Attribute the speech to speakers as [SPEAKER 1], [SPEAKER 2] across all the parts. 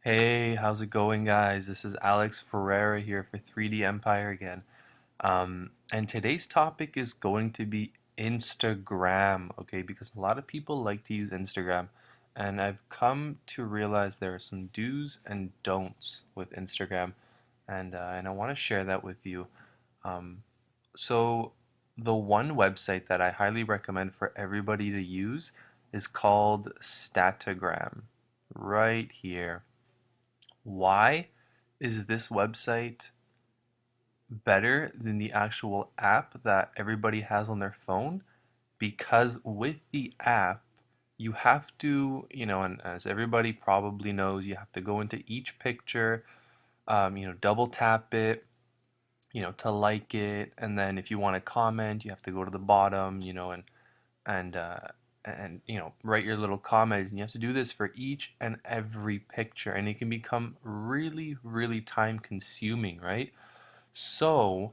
[SPEAKER 1] Hey, how's it going, guys? This is Alex Ferreira here for 3D Empire again. And today's topic is going to be Instagram, okay? Because a lot of people like to use Instagram, and I've come to realize there are some do's and don'ts with Instagram, and I want to share that with you. Um, so, the one website that I highly recommend for everybody to use is called Statagram, right here. Why is this website better than the actual app that everybody has on their phone? Because with the app, you have to, and as everybody probably knows, you have to go into each picture, double tap it, to like it, and then if you want to comment, you have to go to the bottom, and write your little comment, and you have to do this for each and every picture, and it can become really, really time consuming, right? So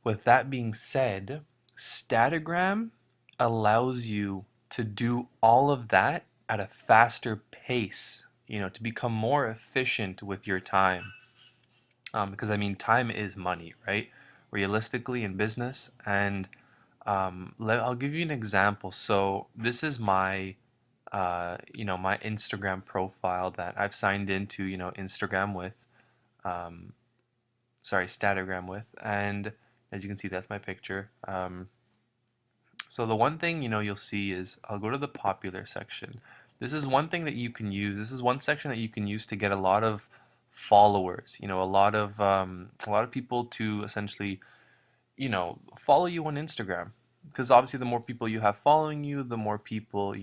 [SPEAKER 1] with that being said, Statagram allows you to do all of that at a faster pace, to become more efficient with your time. Because I mean, time is money, right? Realistically, in business. And I'll give you an example. So this is my Instagram profile that I've signed into, Instagram with, um, sorry, Statagram with, and as you can see, that's my picture. So the one thing, you'll see is I'll go to the popular section. This is one thing that you can use. This is one section that you can use to get a lot of followers, a lot of people to essentially, follow you on Instagram. Because obviously the more people you have following you, the more people,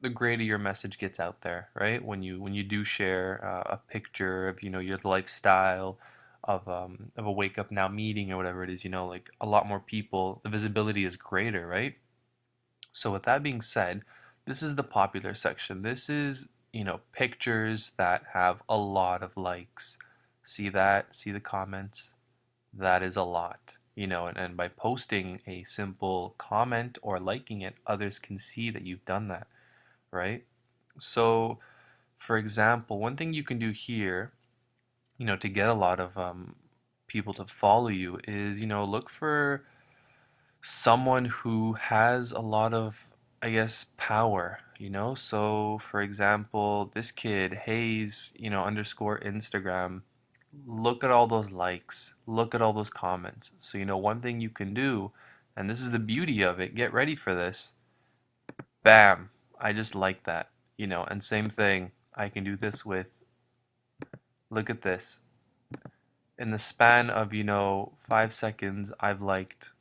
[SPEAKER 1] the greater your message gets out there, right? When you do share a picture of, your lifestyle, of a Wake Up Now meeting or whatever it is, like a lot more people, the visibility is greater, right? So with that being said, this is the popular section. This is, pictures that have a lot of likes. See that? See the comments? That is a lot, and by posting a simple comment or liking it, others can see that you've done that, right? So, for example, one thing you can do here, to get a lot of people to follow you is, look for someone who has a lot of, I guess, power, So, for example, this kid, Hayes, underscore Instagram, look at all those likes, look at all those comments. So, one thing you can do, and this is the beauty of it, get ready for this. Bam, I just like that, and same thing, I can do this with, look at this. In the span of, 5 seconds, I've liked,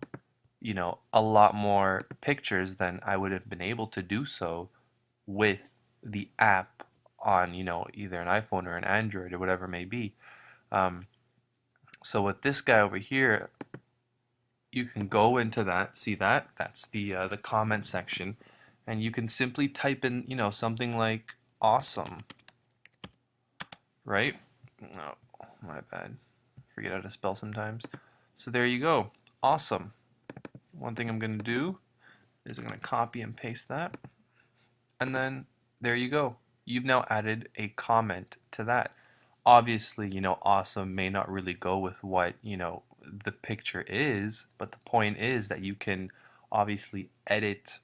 [SPEAKER 1] a lot more pictures than I would have been able to do so with the app on, either an iPhone or an Android or whatever it may be. Um, so with this guy over here, you can go into that, see that? That's the comment section, and you can simply type in, something like awesome, right? No, my bad. Forget how to spell sometimes. So there you go. Awesome. One thing I'm going to do is I'm going to copy and paste that. And then there you go. You've now added a comment to that. Obviously, awesome may not really go with what, the picture is, but the point is that you can obviously edit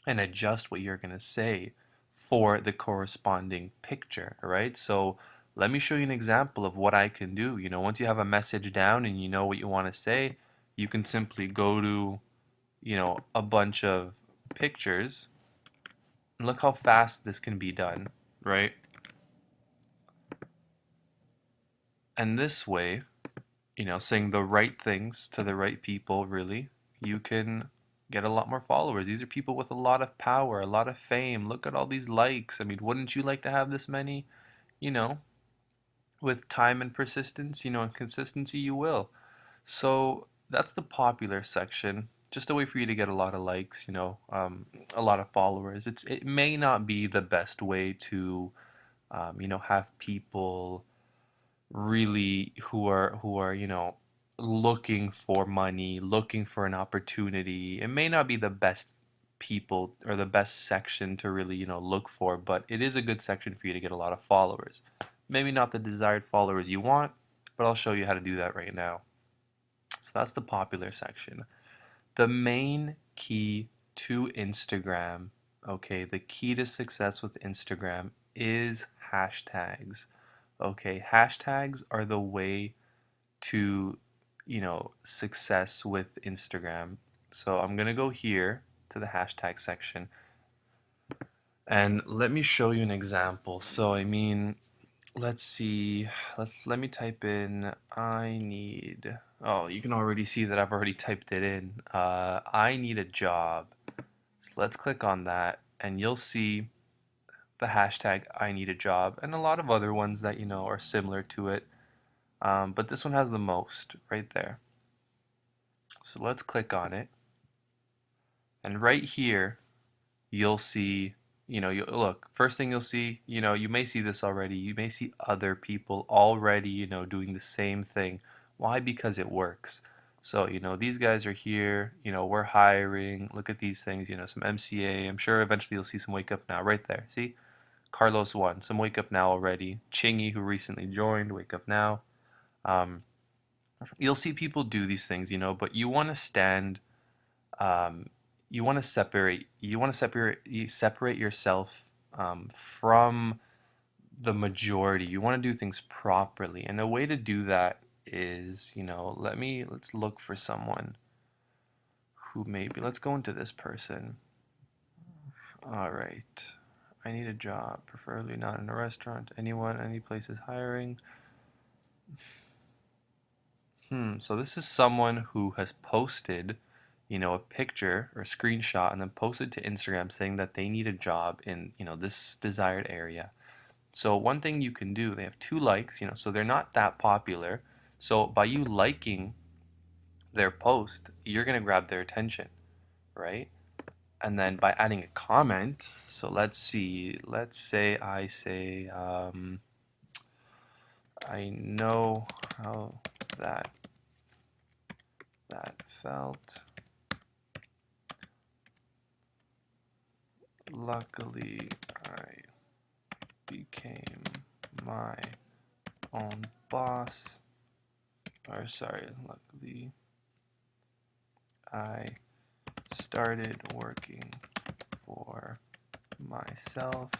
[SPEAKER 1] and adjust what you're going to say for the corresponding picture, right? So let me show you an example of what I can do. Once you have a message down and you know what you want to say, you can simply go to, a bunch of pictures. And look how fast this can be done, right? And this way, saying the right things to the right people, really, you can get a lot more followers. These are people with a lot of power, a lot of fame. Look at all these likes. I mean, wouldn't you like to have this many? You know, with time and persistence, and consistency, you will. So that's the popular section. Just a way for you to get a lot of likes, a lot of followers. It may not be the best way to, have people really who are looking for money, looking for an opportunity. It may not be the best people or the best section to really look for, but it is a good section for you to get a lot of followers. Maybe not the desired followers you want, but I'll show you how to do that right now. So that's the popular section. The main key to Instagram, okay, the key to success with Instagram is hashtags. Okay, hashtags are the way to, success with Instagram. So I'm gonna go here to the hashtag section and let me show you an example. So I mean, let's see, let me type in I need, oh, you can already see that I've already typed it in. I need a job. So let's click on that and you'll see the hashtag I need a job and a lot of other ones that are similar to it. But this one has the most right there. So let's click on it. And right here, you'll see, look, first thing you'll see, you may see this already. You may see other people already, doing the same thing. Why? Because it works. So, these guys are here, we're hiring. Look at these things, some MCA. I'm sure eventually you'll see some Wake Up Now right there. See? Carlos won. Some Wake Up Now already. Chingy, who recently joined, Wake Up Now. Um, you'll see people do these things, but you want to stand, um, you want to separate yourself from the majority. You want to do things properly, and a way to do that is, let's look for someone who maybe, let's go into this person. All right. I need a job, preferably not in a restaurant. Anyone, any place is hiring. So this is someone who has posted, a picture or a screenshot and then posted to Instagram saying that they need a job in, this desired area. So one thing you can do, they have 2 likes, so they're not that popular. So by you liking their post, you're going to grab their attention, right? And then by adding a comment, so let's see, let's say I say, I know how that felt. Luckily, I became my own boss. Or sorry, luckily, I started working for myself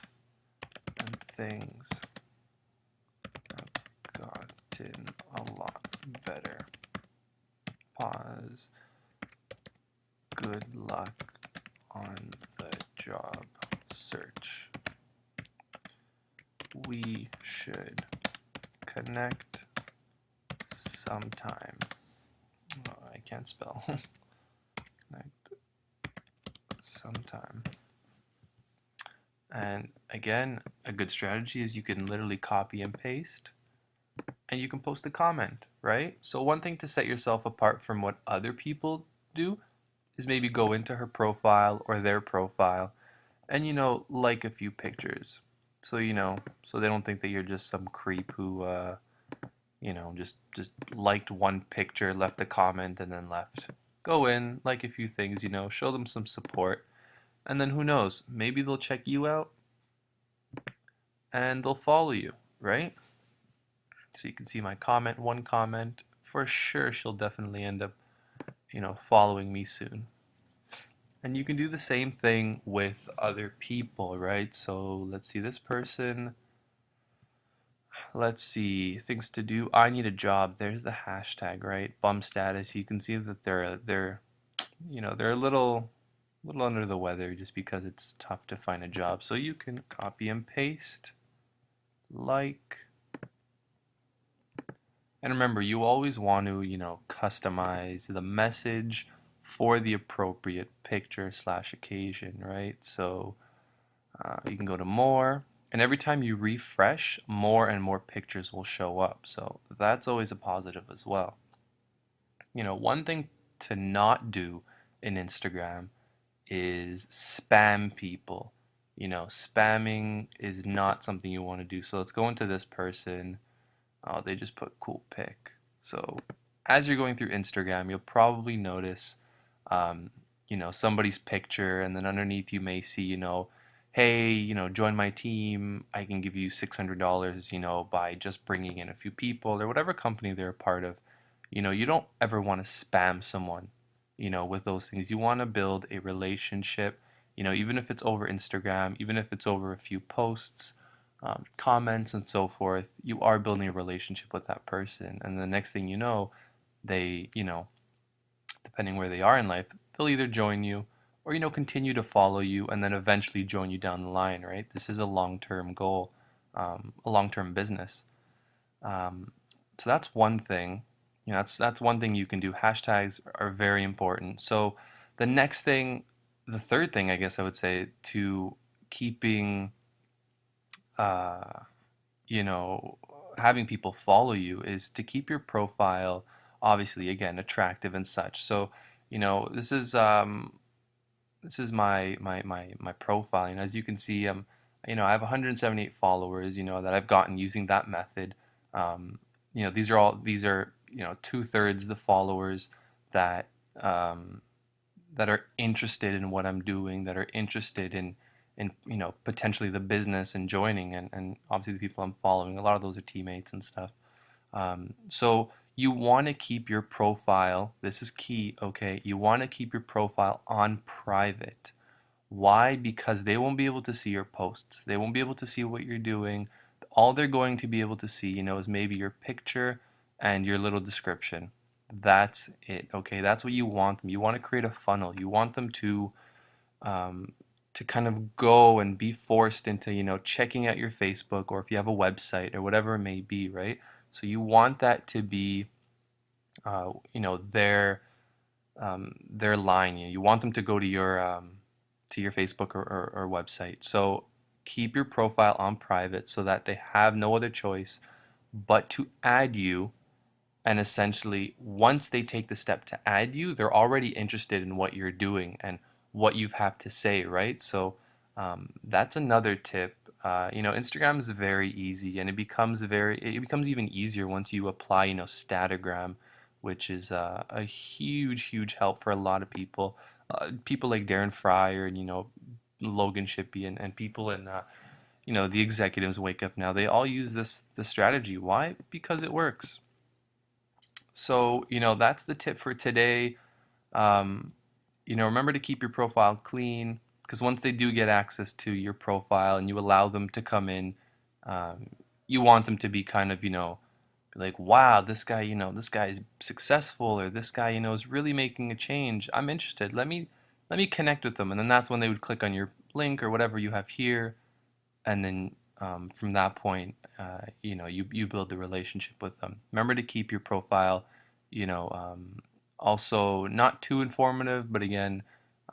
[SPEAKER 1] and things have gotten a lot better. Pause. Good luck on the job search. We should connect sometime. Oh, I can't spell. Connect sometime. And again, a good strategy is you can literally copy and paste and you can post a comment, right? So one thing to set yourself apart from what other people do is maybe go into her profile or their profile and like a few pictures. So so they don't think that you're just some creep who just liked one picture, left a comment and then left. Go in, like a few things, show them some support. And then who knows, maybe they'll check you out and they'll follow you, right? So you can see my comment, one comment, for sure she'll definitely end up, following me soon. And you can do the same thing with other people, right? So let's see this person. Let's see, things to do. I need a job. There's the hashtag, right? Bum status. You can see that they're they're a little under the weather just because it's tough to find a job. So you can copy and paste, like, and remember, you always want to, customize the message for the appropriate picture slash occasion, right? So you can go to more, and every time you refresh, more and more pictures will show up. So that's always a positive as well. One thing to not do in Instagram is spam people. Spamming is not something you want to do. So let's go into this person. Oh, they just put cool pic. So as you're going through Instagram, you'll probably notice, somebody's picture, and then underneath you may see, hey, join my team. I can give you $600, by just bringing in a few people or whatever company they're a part of. You don't ever want to spam someone, with those things. You want to build a relationship, even if it's over Instagram, even if it's over a few posts, comments, and so forth. You are building a relationship with that person. And the next thing you know, they, depending where they are in life, they'll either join you or, continue to follow you and then eventually join you down the line, right? This is a long-term goal, a long-term business. Um, so that's one thing. That's one thing you can do. Hashtags are very important. So the next thing, the third thing, I guess I would say, to keeping, uh, you know, having people follow you is to keep your profile, obviously, again, attractive and such. So, this is my profile. As you can see, I have 178 followers, that I've gotten using that method. Um, these are, two-thirds the followers that um, that are interested in what I'm doing, that are interested in potentially the business and joining, and obviously the people I'm following. A lot of those are teammates and stuff. So you want to keep your profile, this is key, okay? You want to keep your profile on private. Why? Because they won't be able to see your posts. They won't be able to see what you're doing. All they're going to be able to see, is maybe your picture and your little description. That's it, okay? That's what you want them. You want to create a funnel. You want them um, to kind of go and be forced into, checking out your Facebook, or if you have a website or whatever it may be, right? So you want that to be, their line. You want them to go to your Facebook or website. So keep your profile on private so that they have no other choice but to add you. And essentially, once they take the step to add you, they're already interested in what you're doing and what you have to say, right? So that's another tip. Instagram is very easy, and it becomes even easier once you apply, Statagram, which is a huge, huge help for a lot of people. People like Darren Fryer and Logan Shippey and people in the executives Wake Up Now. They all use this strategy. Why? Because it works. So, that's the tip for today. Um, remember to keep your profile clean, because once they do get access to your profile and you allow them to come in, um, you want them to be kind of, like, wow, this guy is successful, or this guy, is really making a change. I'm interested. Let me connect with them. And then that's when they would click on your link or whatever you have here, and then from that point, you build the relationship with them. Remember to keep your profile, also not too informative, but again,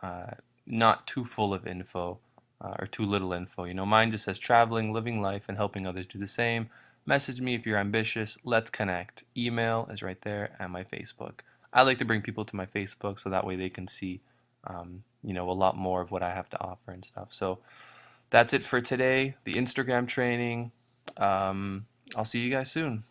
[SPEAKER 1] uh, not too full of info, or too little info. Mine just says traveling, living life, and helping others do the same. Message me if you're ambitious. Let's connect. Email is right there, and my Facebook. I like to bring people to my Facebook so that way they can see, a lot more of what I have to offer and stuff. So that's it for today, the Instagram training. I'll see you guys soon.